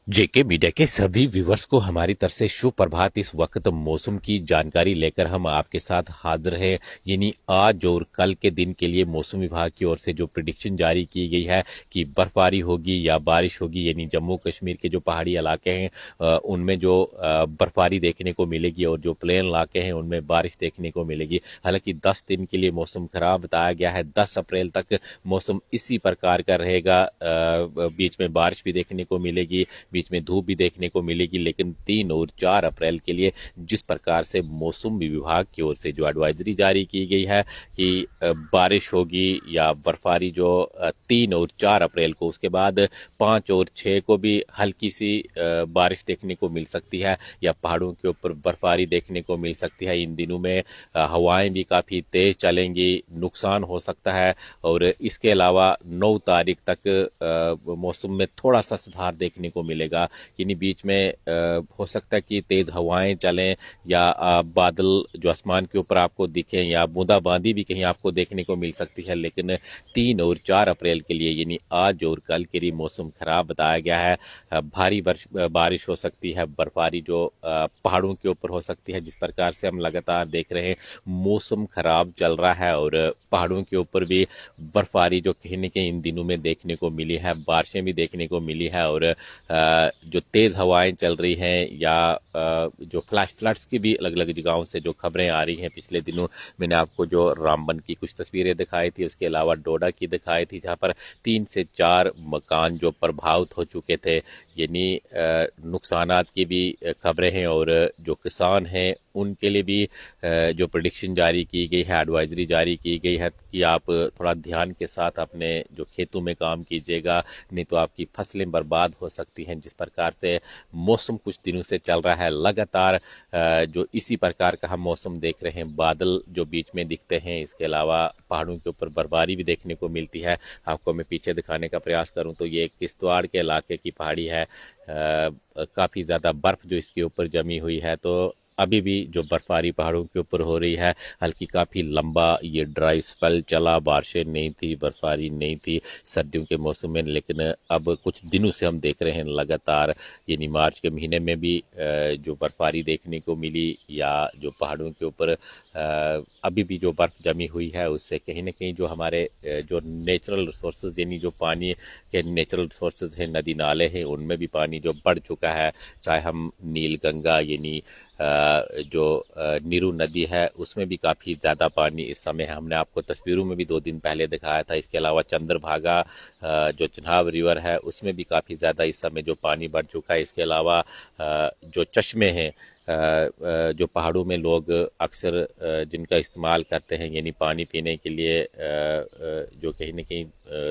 जेके media के सभी viewers को हमारी तरफ से सुप्रभात। इस वक्त मौसम की जानकारी लेकर हम आपके साथ हाजिर हैं। यानी आज और कल के दिन के लिए मौसम विभाग की ओर से जो प्रिडिक्शन जारी की गई है कि बर्फबारी होगी या बारिश होगी, यानी जम्मू कश्मीर के जो पहाड़ी इलाके हैं उनमें जो बर्फबारी देखने को मिलेगी और जो प्लेन इलाके हैं उनमें बारिश देखने को मिलेगी। हालांकि 10 दिन के लिए मौसम खराब बताया गया है। 10 अप्रैल तक मौसम इसी प्रकार का रहेगा। बीच में बारिश भी देखने को मिलेगी, बीच में धूप भी देखने को मिलेगी। लेकिन 3 और 4 अप्रैल के लिए जिस प्रकार से मौसम विभाग की ओर से जो एडवाइजरी जारी की गई है कि बारिश होगी या बर्फबारी जो 3 और 4 अप्रैल को, उसके बाद 5 और 6 को भी हल्की सी बारिश देखने को मिल सकती है या पहाड़ों के ऊपर बर्फबारी देखने को मिल सकती है। इन दिनों में हवाएं भी काफ़ी तेज चलेंगी, नुकसान हो सकता है। और इसके अलावा 9 तारीख तक मौसम में थोड़ा सा सुधार देखने को मिलेगा। यानी बीच में हो सकता है कि तेज हवाएं चलें या बादल जो आसमान के ऊपर आपको दिखें या बूंदाबांदी भी कहीं आपको देखने को मिल सकती है। लेकिन 3 और 4 अप्रैल के लिए यानी आज और कल के लिए मौसम खराब बताया गया है। भारी बारिश हो सकती है, बर्फबारी जो पहाड़ों के ऊपर हो सकती है। जिस प्रकार से हम लगातार देख रहे हैं मौसम खराब चल रहा है और पहाड़ों के ऊपर भी बर्फबारी जो कहीं न कहीं इन दिनों में देखने को मिली है, बारिशें भी देखने को मिली है। और जो तेज़ हवाएं चल रही हैं या जो फ्लैश फ्लड्स की भी अलग अलग जगहों से जो खबरें आ रही हैं। पिछले दिनों मैंने आपको जो रामबन की कुछ तस्वीरें दिखाई थी, उसके अलावा डोडा की दिखाई थी, जहां पर 3 से 4 मकान जो प्रभावित हो चुके थे। यानी नुकसानात की भी खबरें हैं और जो किसान हैं उनके लिए भी जो प्रेडिक्शन जारी की गई है, एडवाइजरी जारी की गई है कि आप थोड़ा ध्यान के साथ अपने जो खेतों में काम कीजिएगा, नहीं तो आपकी फसलें बर्बाद हो सकती हैं। जिस प्रकार से मौसम कुछ दिनों से चल रहा है लगातार, जो इसी प्रकार का हम मौसम देख रहे हैं, बादल जो बीच में दिखते हैं, इसके अलावा पहाड़ों के ऊपर बर्फबारी भी देखने को मिलती है। आपको मैं पीछे दिखाने का प्रयास करूं तो ये किश्तवाड़ के इलाके की पहाड़ी है। काफ़ी ज़्यादा बर्फ जो इसके ऊपर जमी हुई है। तो अभी भी जो बर्फबारी पहाड़ों के ऊपर हो रही है, हल्की काफ़ी लंबा ये ड्राई स्पेल चला, बारिशें नहीं थी, बर्फबारी नहीं थी सर्दियों के मौसम में। लेकिन अब कुछ दिनों से हम देख रहे हैं लगातार, यानी मार्च के महीने में भी जो बर्फबारी देखने को मिली या जो पहाड़ों के ऊपर अभी भी जो बर्फ़ जमी हुई है, उससे कहीं ना कहीं जो हमारे जो नेचुरल रिसोर्सेज यानी जो पानी के नेचुरल रिसोर्सेज हैं, नदी नाले हैं, उनमें भी पानी जो बढ़ चुका है। चाहे हम नील गंगा यानी जो नीरू नदी है उसमें भी काफ़ी ज़्यादा पानी इस समय है। हमने आपको तस्वीरों में भी 2 दिन पहले दिखाया था। इसके अलावा चंद्रभागा जो चिनाब रिवर है उसमें भी काफ़ी ज़्यादा इस समय जो पानी बढ़ चुका है। इसके अलावा जो चश्मे हैं जो पहाड़ों में लोग अक्सर जिनका इस्तेमाल करते हैं यानी पानी पीने के लिए, जो कहीं न कहीं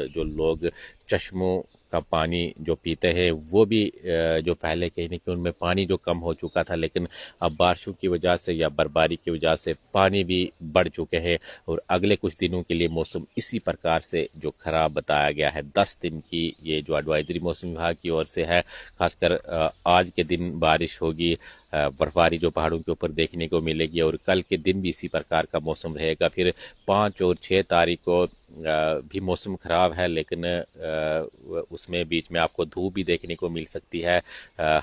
जो लोग चश्मों का पानी जो पीते हैं वो भी जो पहले कहीं न कहीं उनमें पानी जो कम हो चुका था, लेकिन अब बारिशों की वजह से या बर्फबारी की वजह से पानी भी बढ़ चुके हैं। और अगले कुछ दिनों के लिए मौसम इसी प्रकार से जो खराब बताया गया है। 10 दिन की ये जो एडवाइजरी मौसम विभाग की ओर से है, खासकर आज के दिन बारिश होगी, बर्फबारी जो पहाड़ों के ऊपर देखने को मिलेगी और कल के दिन भी इसी प्रकार का मौसम रहेगा। फिर 5 और 6 तारीख को भी मौसम खराब है, लेकिन उसमें बीच में आपको धूप भी देखने को मिल सकती है,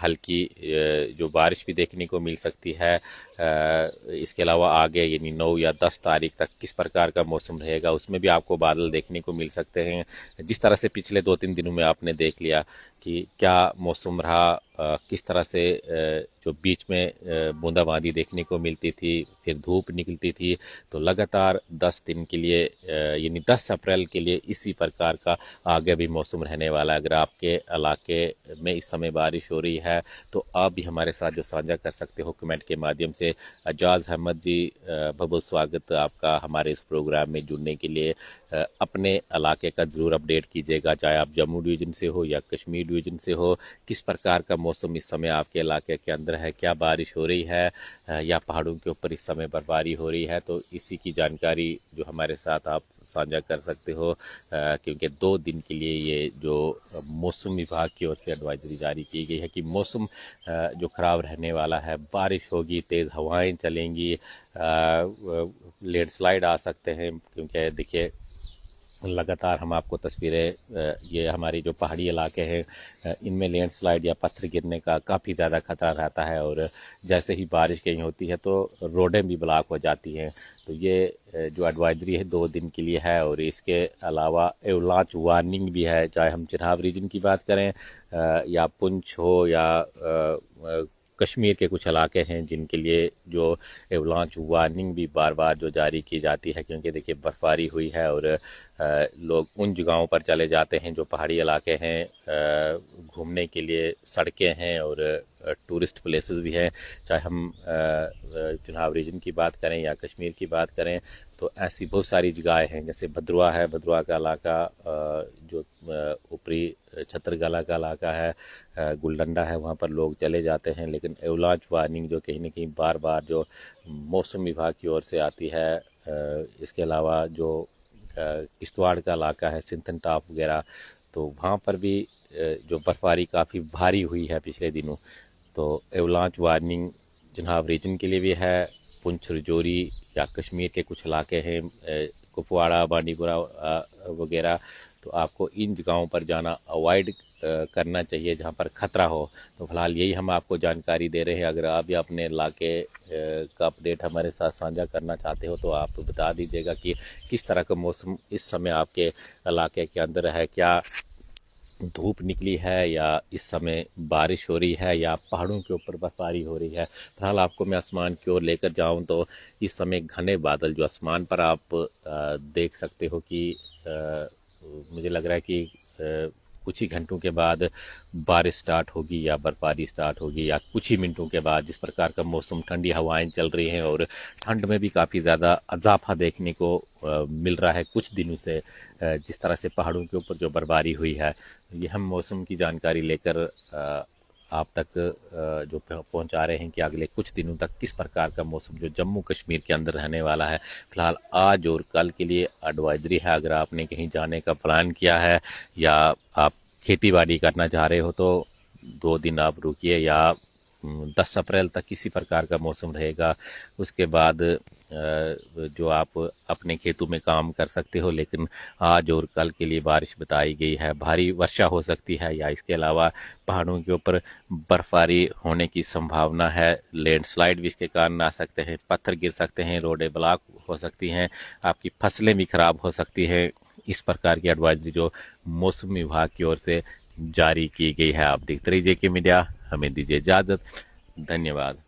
हल्की जो बारिश भी देखने को मिल सकती है। इसके अलावा आगे यानी 9 या 10 तारीख तक किस प्रकार का मौसम रहेगा, उसमें भी आपको बादल देखने को मिल सकते हैं। जिस तरह से पिछले 2-3 दिनों में आपने देख लिया कि क्या मौसम रहा, किस तरह से जो बीच में बूंदाबांदी देखने को मिलती थी, फिर धूप निकलती थी। तो लगातार 10 दिन के लिए यानी 10 अप्रैल के लिए इसी प्रकार का आगे भी मौसम रहने वाला है। अगर आपके इलाके में इस समय बारिश हो रही है तो आप भी हमारे साथ जो साझा कर सकते हो कमेंट के माध्यम से। एजाज अहमद जी, बहुत बहुत स्वागत आपका हमारे इस प्रोग्राम में जुड़ने के लिए। अपने इलाके का ज़रूर अपडेट कीजिएगा, चाहे आप जम्मू डिवीज़न से हो या कश्मीर डिवीज़न से हो। किस प्रकार का मौसम इस समय आपके इलाके के अंदर है, क्या बारिश हो रही है या पहाड़ों के ऊपर इस समय बर्फबारी हो रही है, तो इसी की जानकारी जो हमारे साथ आप साझा कर सकते हो। क्योंकि 2 दिन के लिए ये जो मौसम विभाग की ओर से एडवाइजरी जारी की गई है कि मौसम जो ख़राब रहने वाला है, बारिश होगी, तेज़ हवाएं चलेंगी, लैंडस्लाइड आ सकते हैं। क्योंकि देखिए लगातार हम आपको तस्वीरें ये हमारी जो पहाड़ी इलाके हैं इनमें लैंडस्लाइड या पत्थर गिरने का काफ़ी ज़्यादा खतरा रहता है और जैसे ही बारिश कहीं होती है तो रोडें भी ब्लॉक हो जाती हैं। तो ये जो एडवाइजरी है 2 दिन के लिए है और इसके अलावा एवलांच वार्निंग भी है, चाहे हम चिनाब रीजन की बात करें या पुंछ हो या कश्मीर के कुछ इलाके हैं जिनके लिए जो एवलांच वार्निंग भी बार बार जो जारी की जाती है, क्योंकि देखिए बर्फबारी हुई है और लोग उन जगहों पर चले जाते हैं जो पहाड़ी इलाके हैं, घूमने के लिए सड़कें हैं और टूरिस्ट प्लेसेस भी हैं। चाहे हम चिनाब रीजन की बात करें या कश्मीर की बात करें तो ऐसी बहुत सारी जगहें हैं, जैसे भद्रवा है, भद्रवा का इलाका जो ऊपरी छतरगला का इलाका है, गुलडंडा है, वहाँ पर लोग चले जाते हैं। लेकिन एवलांच वार्निंग जो कहीं ना कहीं बार बार जो मौसम विभाग की ओर से आती है, इसके अलावा जो किश्तवाड़ का इलाका है, सिंथन टॉप वगैरह, तो वहाँ पर भी जो बर्फबारी काफ़ी भारी हुई है पिछले दिनों, तो एवलांच वार्निंग चिनाब रीजन के लिए भी है। पुंछ रजौरी या कश्मीर के कुछ इलाके हैं, कुपवाड़ा बांडीपुरा वगैरह, तो आपको इन जगहों पर जाना अवॉइड करना चाहिए जहां पर ख़तरा हो। तो फिलहाल यही हम आपको जानकारी दे रहे हैं। अगर आप भी अपने इलाके का अपडेट हमारे साथ साझा करना चाहते हो तो आप बता दीजिएगा कि किस तरह का मौसम इस समय आपके इलाके के अंदर है, क्या धूप निकली है या इस समय बारिश हो रही है या पहाड़ों के ऊपर बर्फबारी हो रही है। फिलहाल आपको मैं आसमान की ओर लेकर जाऊं तो इस समय घने बादल जो आसमान पर आप देख सकते हो कि मुझे लग रहा है कि कुछ ही घंटों के बाद बारिश स्टार्ट होगी या बर्फबारी स्टार्ट होगी या कुछ ही मिनटों के बाद। जिस प्रकार का मौसम, ठंडी हवाएं चल रही हैं और ठंड में भी काफ़ी ज़्यादा इजाफा देखने को मिल रहा है कुछ दिनों से, जिस तरह से पहाड़ों के ऊपर जो बर्फबारी हुई है। ये हम मौसम की जानकारी लेकर आप तक जो पहुंचा रहे हैं कि अगले कुछ दिनों तक किस प्रकार का मौसम जो जम्मू कश्मीर के अंदर रहने वाला है। फिलहाल आज और कल के लिए एडवाइजरी है। अगर आपने कहीं जाने का प्लान किया है या आप खेती बाड़ी करना चाह रहे हो तो 2 दिन आप रुकिए, या 10 अप्रैल तक किसी प्रकार का मौसम रहेगा। उसके बाद जो आप अपने खेतों में काम कर सकते हो, लेकिन आज और कल के लिए बारिश बताई गई है, भारी वर्षा हो सकती है या इसके अलावा पहाड़ों के ऊपर बर्फबारी होने की संभावना है। लैंडस्लाइड भी इसके कारण आ सकते हैं, पत्थर गिर सकते हैं, रोडें ब्लॉक हो सकती हैं, आपकी फसलें भी खराब हो सकती हैं। इस प्रकार की एडवाइजरी जो मौसम विभाग की ओर से जारी की गई है। आप देखते रहिए जेके मीडिया, हमें दीजिए इजाज़त। धन्यवाद।